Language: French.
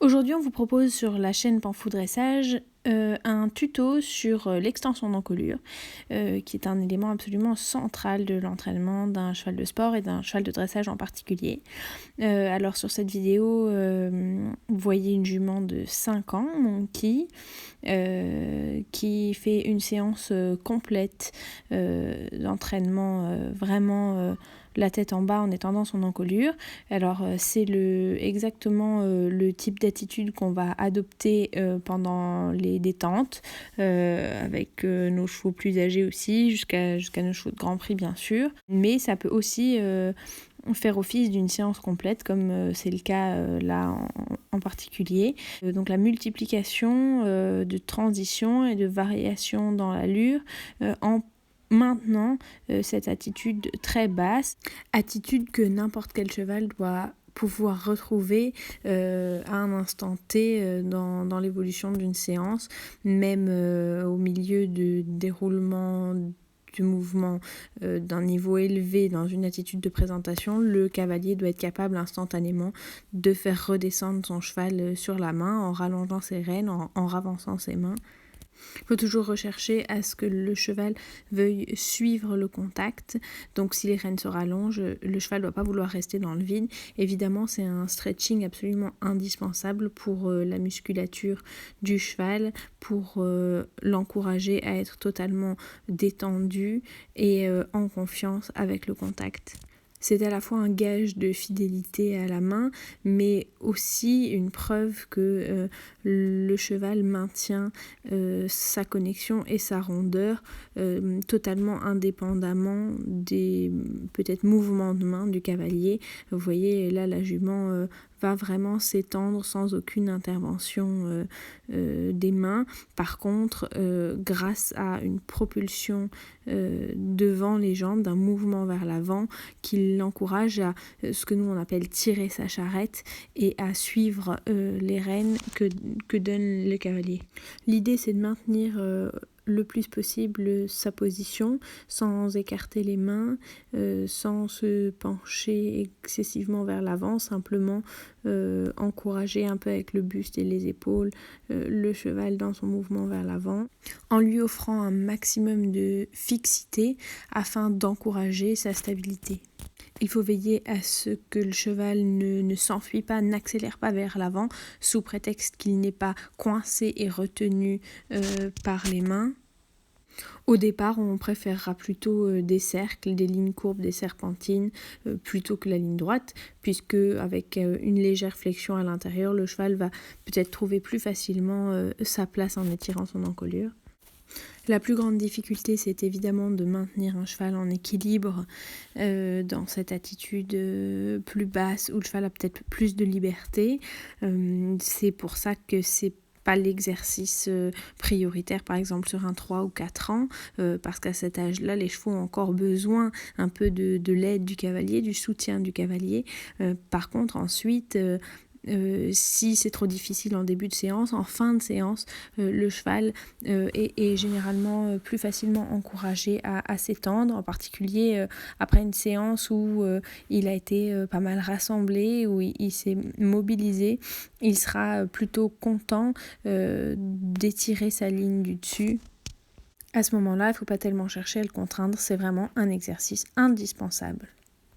Aujourd'hui, on vous propose sur la chaîne Panfou Dressage un tuto sur l'extension d'encolure, qui est un élément absolument central de l'entraînement d'un cheval de sport et d'un cheval de dressage en particulier. Alors sur cette vidéo, vous voyez une jument de 5 ans, Monkey, qui fait une séance complète d'entraînement vraiment la tête en bas en étendant son encolure. Alors c'est exactement le type d'attitude qu'on va adopter pendant les détentes, avec nos chevaux plus âgés aussi, jusqu'à nos chevaux de Grand Prix bien sûr. Mais ça peut aussi faire office d'une séance complète, comme c'est le cas là en particulier. Donc la multiplication de transitions et de variations dans l'allure en maintenant cette attitude très basse, attitude que n'importe quel cheval doit pouvoir retrouver à un instant T dans l'évolution d'une séance, même au milieu du déroulement du mouvement d'un niveau élevé dans une attitude de présentation, le cavalier doit être capable instantanément de faire redescendre son cheval sur la main en rallongeant ses rênes, en ravançant ses mains. Il faut toujours rechercher à ce que le cheval veuille suivre le contact. Donc si les rênes se rallongent, le cheval ne doit pas vouloir rester dans le vide. Évidemment, c'est un stretching absolument indispensable pour la musculature du cheval, pour l'encourager à être totalement détendu et en confiance avec le contact. C'est à la fois un gage de fidélité à la main, mais aussi une preuve que le cheval maintient sa connexion et sa rondeur totalement indépendamment des peut-être mouvements de main du cavalier. Vous voyez, là, la jument va vraiment s'étendre sans aucune intervention des mains. Par contre, grâce à une propulsion devant les jambes, d'un mouvement vers l'avant qui l'encourage à ce que nous on appelle tirer sa charrette et à suivre les rênes que donne le cavalier. L'idée, c'est de maintenir le plus possible sa position sans écarter les mains, sans se pencher excessivement vers l'avant, simplement encourager un peu avec le buste et les épaules le cheval dans son mouvement vers l'avant, en lui offrant un maximum de fixité afin d'encourager sa stabilité. Il faut veiller à ce que le cheval ne s'enfuit pas, n'accélère pas vers l'avant sous prétexte qu'il n'est pas coincé et retenu par les mains. Au départ, on préférera plutôt des cercles, des lignes courbes, des serpentines, plutôt que la ligne droite, puisque avec une légère flexion à l'intérieur, le cheval va peut-être trouver plus facilement sa place en étirant son encolure. La plus grande difficulté, c'est évidemment de maintenir un cheval en équilibre dans cette attitude plus basse où le cheval a peut-être plus de liberté. C'est pour ça que c'est pas l'exercice prioritaire, par exemple sur un 3 ou 4 ans, parce qu'à cet âge-là, les chevaux ont encore besoin un peu de l'aide du cavalier, du soutien du cavalier. Par contre, ensuite, si c'est trop difficile en début de séance, en fin de séance, le cheval est généralement plus facilement encouragé à s'étendre, en particulier après une séance où il a été pas mal rassemblé, où il s'est mobilisé. Il sera plutôt content d'étirer sa ligne du dessus. À ce moment-là, il ne faut pas tellement chercher à le contraindre, c'est vraiment un exercice indispensable.